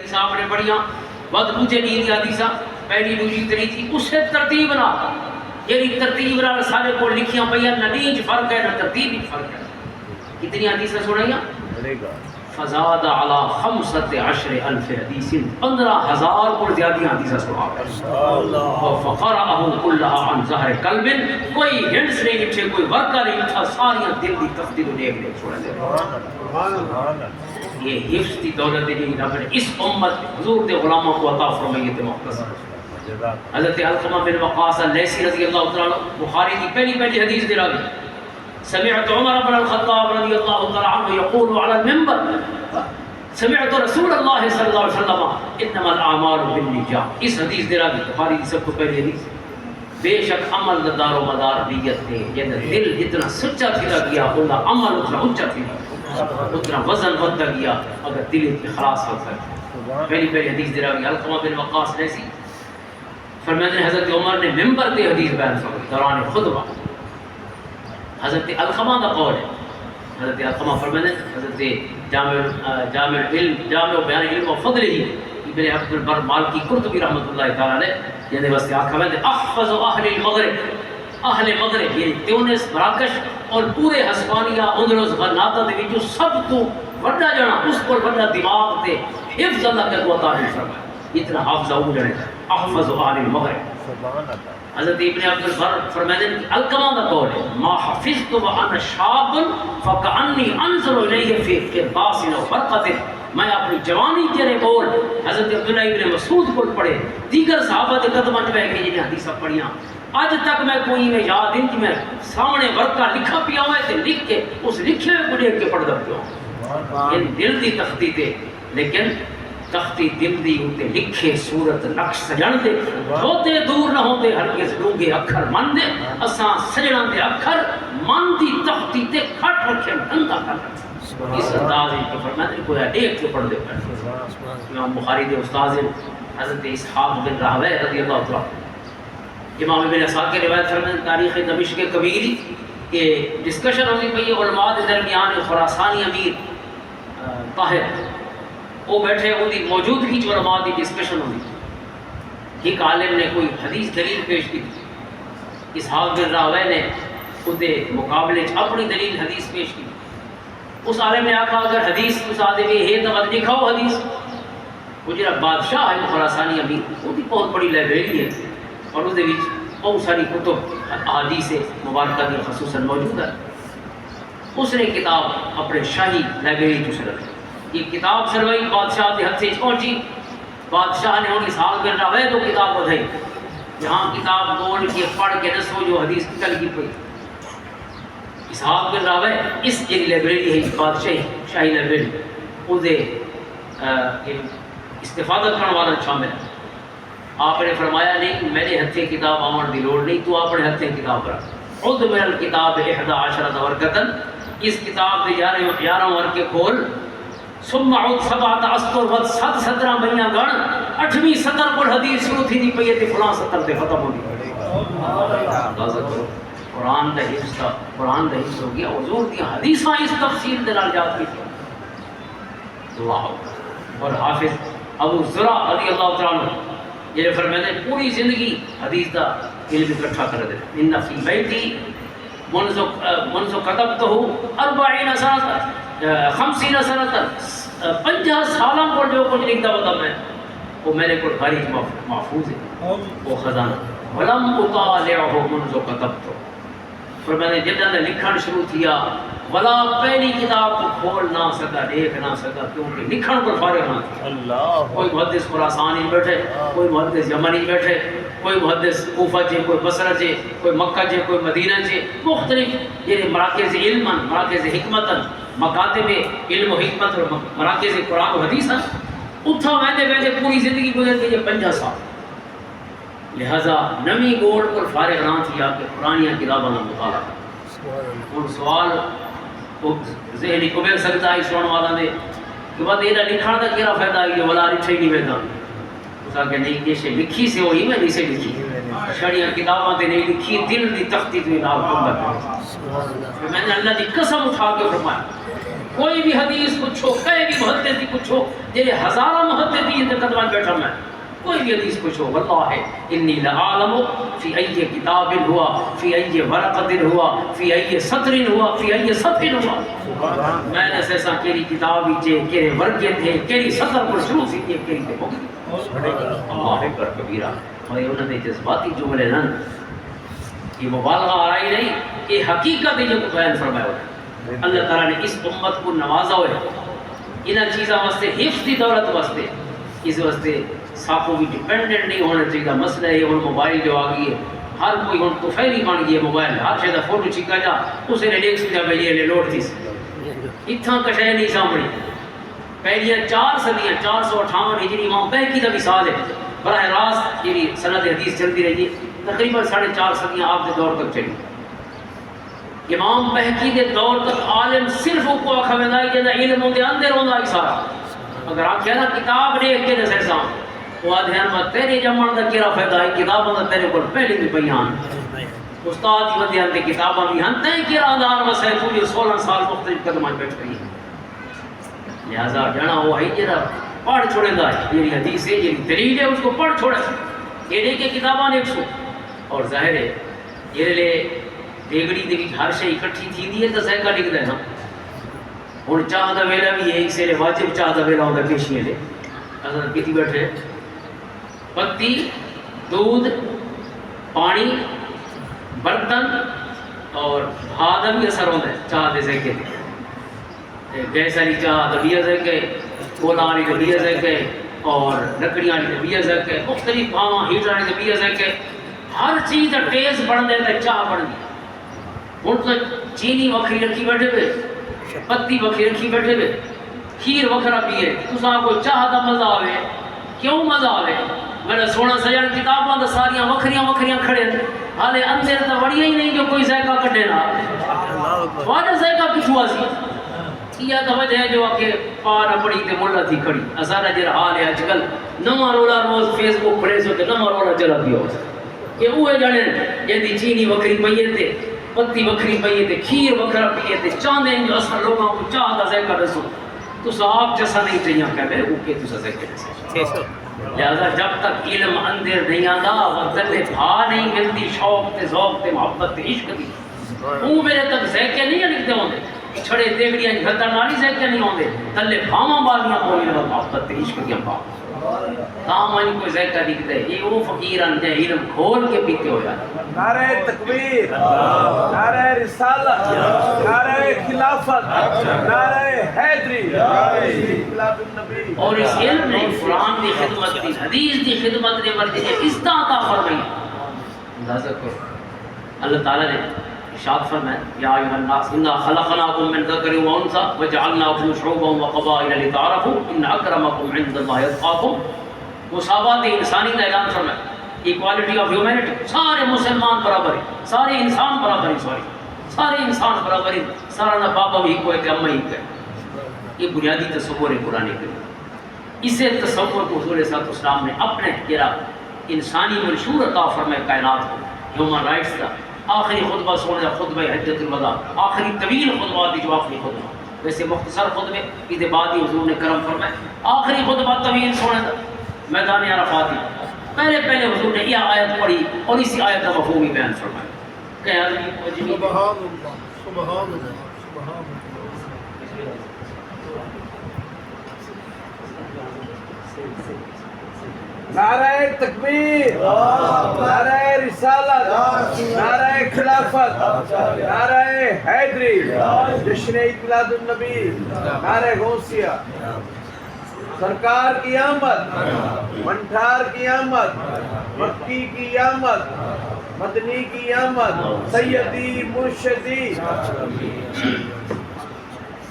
صاحب نے پڑھیاں وقت مجھے نہیں حدیثہ پہلی دوسری تیسری اسے ترتیب نہ یعنی ترتیب نہ سارے کو لکھیاں پڑھیاں نہ نیچ فرق ہے نہ ترتیب ہی فرق ہے. کتنی حدیثیں سنائیاں؟ فزاد علی 15,000 حدیث 15,000 پر زیادہ حدیثیں سنا فقرأه كلها عن ظہر قلب کوئی ہنٹس نہیں لکھے کوئی ورقہ نہیں لکھا ساریاں دل دی تفتی کو دیکھ لے چھوڑ دے. یہ حفظ کی دولت دی رب نے اس امت حضور دے غلاموں کو عطا فرمائی تھے مختصر. حضرت علقمہ بن وقاص اللیثی رضی اللہ تعالی بخاری کی پہلی حدیث دے راوی سمعت عمر بن الخطاب رضی اللہ تعالی عنہ یقول علی المنبر سمعت رسول اللہ صلی اللہ علیہ وسلم انما الاعمال بالنیات. اس حدیث دے راوی بخاری کی سب کو پہلی حدیث بے شک عمل دا دار و مدار نیت ہے. یہ دل جتنا سچا تھیلا گیا ہوگا عمل اتنا اونچا تھیلا اتنا وزن بڑھتا گیا اگر دل اخلاص ہوتا ہے. پہلی حدیث دے راوی علقمہ بن وقاص لیسی فرماتے ہیں حضرت عمر نے ممبر پہ حدیث بیان فرمائی دوران خطبہ. حضرت علقمہ کا قول ہے. حضرت علقمہ فرماتے ہیں حضرت جامع بیان علم و فضل ہی ابن عبد البر مالکی قرطبی رحمۃ اللہ تعالی علیہ یعنی واسطے آکھا ہے احفظ اہل المغرب اہل مغرب یعنی تیونس مراکش اور پورے ہسپانیہ اندلس غرناطہ دے وچ سب تو بڑا جنا اس پر بڑا دماغ تے حفظ اللہ کے عطا فرمایا. اتنا حافظ ہو جڑے احفظ اہل المغرب. حضرت ابن عبد البر فرماتے ہیں کہ علقمہ کا قول ہے ما حفظت وانا شاب فکأنی انظر الیہ فی قرطاس و ورقۃ. میں اپنی جوانی تیرے بول حضرت عبداللہ ابن مسعود کو پڑھے دیگر صحابہ کے قدموں میں بیٹھ کے جنہیں حدیثیں پڑھیاں اج تک میں کوئی میں یاد نہیں کہ میں سامنے ورقہ لکھا پیا ہوا ہے تے لکھ کے اس لکھے ہوئے کو دیکھ کے پڑھدا پیا ہوں. یہ دل دی تختی تے لیکن تختی دل دی ہوتے لکھے صورت نقش سجن دے ہوتے دور نہ ہوتے ہرگز ڈونگے اکھر من دے اساں سجنا دے اکھر من دی تختی تے کھٹ رکھے ڈنگا کر اس انداز ان کو فرماتے ہیں کوئی دیکھ کے پڑھ دے پڑھ. امام بخاری دے استاد حضرت اسحاق بن راہویہ رضی اللہ تعالی امام ابن اسحاق کی روایت فرماتے ہیں تاریخ دمشق کبیری کہ ڈسکشن ہوئی پئی علماء کے درمیان خراسانی امیر طاہر وہ بیٹھے ان کی موجودگی جو علماء کی ڈسکشن ہوئی. ایک عالم نے کوئی حدیث دلیل پیش کی اسحاق بن راہویہ نے اس کے مقابلے اپنی دلیل حدیث پیش کی. اس عالم نے آکھا اگر حدیث اس آدمی ہے تو مت لکھاؤ حدیث. وہ جڑا بادشاہ ہے خراسانی امیر وہ بھی بہت بڑی لائبریری ہے اور اس بہت ساری کتب احادیث مبارکہ کی خصوصاً موجود ہے. اس نے کتاب اپنے شاہی لائبریری چ رکھی. یہ کتاب سروائی بادشاہ کے ہاتھ سے پہنچی. بادشاہ نے انہیں سال کر رہا ہے تو کتاب بدھائی جہاں کتاب بول کے پڑھ کے دسو جو حدیث کل کی پڑی. اسحاق بن راہویہ اس ایک لائبریری ہے بادشاہی شاہی لائبریری اسے استفادہ کرنے والا شامل ہے. آپ نے فرمایا نہیں میرے ہتھے کتاب آمن دی لوڑ نہیں تو اپنے ہتھے کتاب رکھ خود من الکتاب 11 ورقۃ اس کتاب کے 11 ورقے کھول ثم عد 7 اسطر ود 7 سطراں بنیاں گن 8ویں سطر پر حدیث شروع تھی دی پئی تے فلاں سطر تے ختم ہو گئی. اندازہ کرو قرآن دا حفظ تھا قرآن دا حفظ ہو گیا حضور دی حدیثاں اس تفسیر دے نال یاد کی دعا. اور حافظ ابو زرع رضی اللہ تعالی عنہ یہ فرماتے ہیں پوری زندگی حدیث دا علم اکٹھا کر دے. ان فی بیتی منذ كتبته 40 سنة 50 سنة 50 سالاں کو جو کچھ لکھتا ہوتا میں وہ میرے کو تاریخ محفوظ ہے وہ خزانہ ولم اطالعه منذ كتبته. فرماتے ہیں جدہ نے لکھن شروع کیا ولا پہلی کتاب کو کھول نہ سکا دیکھ نہ سکا کیونکہ لکھن پر فارغ نہ تھا. کوئی محدث خراسان ہی بیٹھے کوئی محدث یمن ہی بیٹھے کوئی محدث کوفہ چے کوئی بصرہ چے کوئی مکہ چے کوئی مدینہ چے مختلف یہ مراکز علم مراکز حکمت مکاتب علم و حکمت اور مراکز قرآن و حدیث اتھا ویندے پوری زندگی گزر گئی 50 سال. لہذا نمی گوڑ پر فارغ نہ تھی آپ کے قرآنیہ کتابوں کا مطالعہ. اور سوال ذہنی کو مل سکتا ہے سننے والا نے کہ بعد یہ لکھن کا کیا فائدہ ہے یہ ولا لکھے نہیں ویدا اس کہ نہیں یہ سے لکھی سے وہی میں نہیں سے لکھی شریعہ کتاباں تے نہیں لکھی دل دی تختی تے نال کم میں نے اللہ دی قسم اٹھا کے فرمایا کوئی بھی حدیث پوچھو کہیں بھی محدث دی پوچھو جے ہزاراں محدث دی کے قدم بیٹھا میں کوئی بھی حدیث پوچھو واللہ انی لعالم فی ای کتاب ہوا فی ای ورقت ہوا فی ای سطر ہوا فی ای صفحہ ہوا میں نے ایسا کیری کتاب ہی کیرے ورقے تھے کیری سطر پر شروع سی کیری تے اللہ اکبر کبیرہ اور انہوں نے جذباتی جملے نہ یہ مبالغہ آ رہی نہیں یہ حقیقت ہے جو بیان فرمایا ہوتا ہے اللہ تعالیٰ نے اس امت کو نوازا ہوئے انہاں چیزاں واسطے حفظ دی دولت واسطے اس واسطے ساکو بھی ڈیپینڈنٹ نہیں ہونا چاہیے مسئلہ ہے اور موبائل جو آ گئی ہے ہر کوئی ہن تو فیری بن گئی ہے موبائل ہر شے دا فوٹو چکا جا اسے نے دیکھ سکتا بھئی یہ لوٹ تھی اتھاں کشے نہیں سامنے پہلیاں 4 صدیاں 458 ہجری امام بہقی دا مثال ہے براہ راست یہ سند حدیث چلتی رہی ہے تقریباً 4.5 صدیاں آپ کے دور تک چلی امام بہقی دے دور تک عالم صرف کو آکھا ویندائی جیسا علم ہوندے اندر ہوندا ہی سارا اگر آپ کہنا کتاب دیکھ کے جیسے سام وہ آدھیان میں تیرے جمعن دا کیرا فائدہ ہے کتابوں دا تیرے کو پہلے بھی بیان استاد ہی ودیان دے کتاباں بھی ہن تین کیرا دار وسائے پوری 16 سال مختلف قدمان بیٹھ رہی ہے لہذا جانا وہ ہے جرا پڑھ چھوڑے دا ہے یہ حدیث ہے یہ دلیل ہے اس کو پڑھ چھوڑے یہ دیکھ کے کتاباں ایک سو اور ظاہر ہے یہ لے دیگڑی دے وچ ہر شے اکٹھی تھیندی ہے تے ذائقہ نکلدا ہے نا ہن چاہ دا ویلا بھی ہے اسے واجب چاہ دا ویلا ہوندا پیشیے لے اصل کیتی بیٹھے پتی دودھ پانی برتن اور بھادا بھی اثر ہوتا ہے چاہ دے ذائقے گیس والی چاہ تو 20 ذائقے کولا والی تو 20 ذائقے اور لکڑیاں والی تو 20 ذائقے مختلف بھاواں ہیٹر والی تو 20 ذائقے ہر چیز کا ٹیسٹ بن دے تو چاہ بن گئی ہوں تو چینی وکری رکھی بیٹھے پہ پتی وکری رکھی بیٹھے پہ کھیر وکھرا پیے تساں کو چاہ دا مزہ آوے کیوں مزہ آوے میرا سونا سجن کتاباں تو ساریاں وکھریاں وکھریاں کھڑے حالے اندر تو وڑیاں ہی نہیں جو کوئی ذائقہ کٹے نہ واجہ ذائقہ کچھوا سی یہ تو وجہ ہے جو کہ پار پڑی تے مولا تھی کھڑی اسارا جڑا حال ہے اج کل نواں رولا روز فیس بک کھڑے سو تے نواں رولا چلا پیو کہ اوے جانے جیندی چینی وکری پئی تے پتی وکری پئی تے کھیر وکھرا پیے تے چاندے جو اصل لوگاں کو چاہ دا ذائقہ دسو تو صاحب جیسا نہیں چاہیے کہ وہ کہ تو ذائقہ دسو لہذا جب تک علم اندر نہیں آتا وقت تے بھا نہیں ملتی شوق تے ذوق تے محبت تے عشق دی وہ میرے تک ذائقے نہیں لکھتے ہوندے چھڑے دیگڑیاں گھٹا نالی ذائقے نہیں ہوندے تلے بھاواں بالیاں کوئی محبت تے عشق دی پا کام ان کو ذائقہ لکھتے یہ وہ فقیران دے علم کھول کے پیتے ہو جاتے نعرہ تکبیر نعرہ رسالت نعرہ خلافت نعرہ حیدری انقلاب النبی اور اس علم نے قرآن کی خدمت دی حدیث دی خدمت نے مرضی نے استعطا فرمائی اندازہ کرو اللہ تعالیٰ نے ارشاد فرمایا یا ایھا الناس انا خلقناکم من ذکر و انثى وجعلناکم شعوبا وقبائل لتعارفوا ان اکرمکم عند اللہ اتقاکم مساوات انسانی کا اعلان فرمایا ایکوالٹی آف ہیومینٹی سارے مسلمان برابر ہیں سارے انسان برابر ہیں سارے انسان برابر ہیں سارا نہ بابا بھی کوئی کہ اماں ہی کہ یہ بنیادی تصور ہے قرآن کریم اسے تصور کو حضور صلی اللہ علیہ وسلم نے اپنے کیا انسانی منشور عطا فرمائے کائنات کو ہیومن رائٹس کا آخری خطبہ سونے خطبہ حجت الوداع آخری طویل خطبہ دی جو آخری خطبہ ویسے مختصر خطبے عید بعد ہی حضور نے کرم فرمائے آخری خطبہ طویل سونے میدان عرفات پہلے حضور نے یہ آیت پڑھی اور اسی آیت کا مفہوم ہی بیان فرمایا کہ سبحان اللہ سبحان اللہ سبحان اللہ نعرہ تکبیر نعرہ رسالت نعرہ خلافت نعرہ حیدری جشن عید میلاد النبی نعرہ غوثیہ سرکار کی آمد منٹھار کی آمد مکی کی آمد مدنی کی آمد سیدی مرشدی